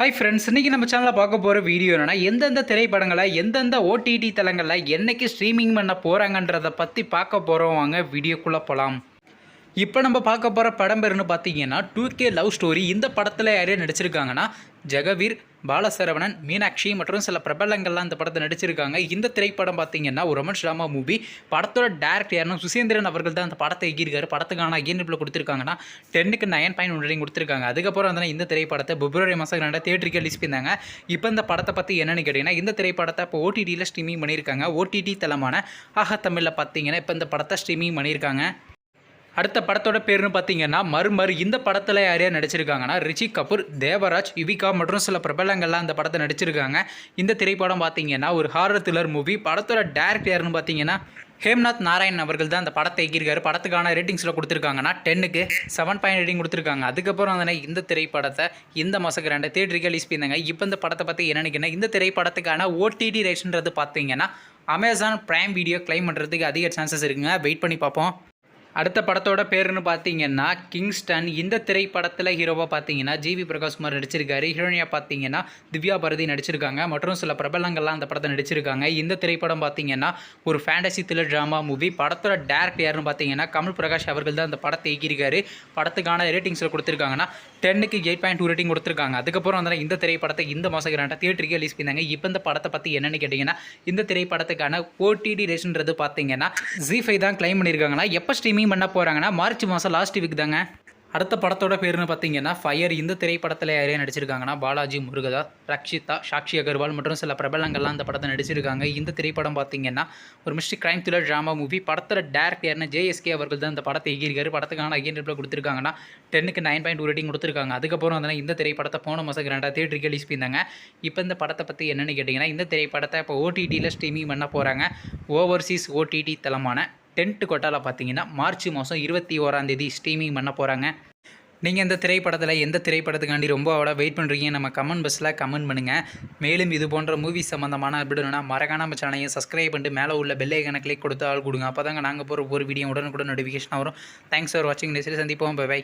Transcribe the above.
Hi friends, இன்றைக்கி நம்ம சேனலில் பார்க்க போகிற வீடியோ என்னென்னா எந்தெந்த திரைப்படங்களை எந்தெந்த ஓடிடி தளங்களில் என்றைக்கு ஸ்ட்ரீமிங் பண்ண போகிறாங்கன்றதை பற்றி பார்க்க போகிறோம். வாங்க வீடியோக்குள்ளே போகலாம். இப்போ நம்ம பார்க்க போகிற படம் பேருன்னு பார்த்தீங்கன்னா 2K லவ் ஸ்டோரி. இந்த படத்தில் யாரே நடிச்சிருக்காங்கன்னா ஜெகவீர், பாலசரவணன், மீனாட்சி மற்றும் சில பிரபலங்கள்லாம் இந்த படத்தை நடிச்சிருக்காங்க. இந்த திரைப்படம் பார்த்தீங்கன்னா ஒரு ரொமான்ஸ் ட்ராமா மூவி. படத்தோட டேரக்டர் யாருன்னா சுசேந்திரன் அவர்கள் தான் அந்த படத்தை எகிருக்காரு. படத்துக்கான ஐஎன்எஃப்ல கொடுத்துருக்காங்கன்னா 10க்கு 9.1 கொடுத்துருக்காங்க. அதுக்கப்புறம் வந்து இந்த திரைப்படத்தை பிப்ரவரி மாதம் 2 தியேட்டருக்கு ரிலீஸ் பண்ணியிருந்தாங்க. இப்போ இந்த படத்தை பற்றி என்னென்னு கேட்டிங்கன்னா, இந்த திரைப்படத்தை இப்போ ஓடிடியில் ஸ்ட்ரீமிங் பண்ணியிருக்காங்க. ஓடிடி தளமான ஆஹா தமிழில் பார்த்தீங்கன்னா இப்போ இந்த படத்தை ஸ்ட்ரீமிங் பண்ணியிருக்காங்க. அடுத்த படத்தோட பேருன்னு பார்த்தீங்கன்னா மறுமறு. இந்த படத்தில் யாரையா நடிச்சிருக்காங்கன்னா ரிஷி கபூர், தேவராஜ், யுவிகா மற்றும் சில பிரபலங்கள்லாம் அந்த படத்தை நடிச்சிருக்காங்க. இந்த திரைப்படம் பார்த்தீங்கன்னா ஒரு ஹாரர் த்ரில்லர் மூவி. படத்தோட டேரக்டர் யாருன்னு பார்த்தீங்கன்னா ஹேம்நாத் நாராயண் அவர்கள் தான் அந்த படத்தை எகிருக்காரு. படத்துக்கான ரேட்டிங்ஸில் கொடுத்துருக்காங்கன்னா 10க்கு 7 ரேட்டிங் கொடுத்துருக்காங்க. அதுக்கப்புறம் வந்து இந்த திரைப்படத்தை இந்த மாதம் 2 தியேட்டருக்கு ரிலீஸ் பண்ணியிருந்தாங்க. இப்போ இந்த படத்தை பற்றி என்னென்னு இந்த திரைப்படத்துக்கான ஓடிடி ரைட்ஸ்ன்றது பார்த்தீங்கன்னா அமேசான் பிரைம் வீடியோ கிளைம் பண்ணுறதுக்கு அதிக சான்சஸ் இருக்குங்க. வெயிட் பண்ணி பார்ப்போம். அடுத்த படத்தோட பேருன்னு பார்த்தீங்கன்னா கிங்ஸ்டன். இந்த திரைப்படத்தில் ஹீரோவாக பார்த்தீங்கன்னா ஜிவி பிரகாஷ்குமார் நடிச்சிருக்காரு. ஹீரோனியாக பார்த்தீங்கன்னா திவ்யா பாரதி நடிச்சிருக்காங்க மற்றும் சில பிரபலங்கள்லாம் அந்த படத்தை நடிச்சிருக்காங்க. இந்த திரைப்படம் பார்த்தீங்கன்னா ஒரு ஃபேண்டசி த்ரில்லர் ட்ராமா மூவி. படத்தோட டேரக்டர் யாருன்னு பார்த்தீங்கன்னா கமல் பிரகாஷ் அவர்கள் தான் அந்த படத்தை இயக்கியிருக்காரு. படத்துக்கான ரேட்டிங்ஸில் கொடுத்துருக்காங்கன்னா 10க்கு 8.2 ரேட்டிங் கொடுத்துருக்காங்க. அதுக்கப்புறம் வந்து இந்த திரைப்படத்தை இந்த மாதம் 2 தியேட்டருக்கு ரிலீஸ் பண்ணாங்க. இப்போ இந்த படத்தை பற்றி என்னென்னு கேட்டிங்கன்னா இந்த திரைப்படத்துக்கான ஓடிடி ரேஷன்றது பார்த்தீங்கன்னா ஜி5 தான் கிளைம் பண்ணியிருக்காங்கன்னா எப்போ ஸ்ட்ரீமிங் பண்ண போகிறாங்கன்னா மார்ச் மாதம் லாஸ்ட் வீக் தாங்க. அடுத்த படத்தோட பேருன்னு பார்த்தீங்கன்னா ஃபயர். இந்த திரைப்படத்தில் யாரையும் நடிச்சிருக்காங்கன்னா பாலாஜி முருகதாஸ், ரக்ஷிதா, சாக்ஷி அகர்வால் மற்றும் சில பிரபலங்கள்லாம் அந்த படத்தை நடிச்சிருக்காங்க. இந்த திரைப்படம் பார்த்தீங்கன்னா ஒரு mystery crime thriller drama movie. படத்தோட டேரக்டர் யாருன்னா JSK அவர்கள் தான் இந்த படத்தை எகிருக்காரு. படத்துக்கான ஐஎன்எஃப்ல கொடுத்துருக்காங்கன்னா 10க்கு 9.2 ரேட்டிங் கொடுத்துருக்காங்க. அதுக்கப்புறம் வந்து இந்த திரைப்படத்தை போன மாதம் 2 தியேட்டருக்கு ரிலீஸ் பண்ணியிருந்தாங்க. இப்போ இந்த படத்தை பற்றி என்னென்னு கேட்டிங்கன்னா இந்த திரைப்படத்தை இப்போ ஓடிடியில் ஸ்ட்ரீமிங் பண்ண போகிறாங்க. ஓவர்சீஸ் ஓடிடி தளமான டென்ட் கொட்டாவில் பார்த்தீங்கன்னா மார்ச் மாதம் 21 ஸ்ட்ரீமிங் பண்ண போகிறாங்க. நீங்கள் இந்த திரைப்படத்தில் எந்த திரைப்படத்துக்காண்டி ரொம்ப வெயிட் பண்ணுறீங்க நம்ம கமெண்ட் பாக்ஸில் கமெண்ட் பண்ணுங்கள். மேலும் இது போன்ற மூவி சம்மந்தமான அப்படின்னா மறக்காம நம்ம சேனலையும் சப்ஸ்கிரைப் பண்ணிட்டு மேலே உள்ள பெல் ஐகானை கிளிக் கொடுத்து ஆள் கொடுங்க. அப்போ தாங்க நாங்கள் போகிற ஒரு வீடியோ உடனுக்குடன் நோட்டிஃபிகேஷன் வரும். தேங்க்ஸ் ஃபார் வாட்சிங். நெக்ஸ்ட் சந்திப்போம். பை.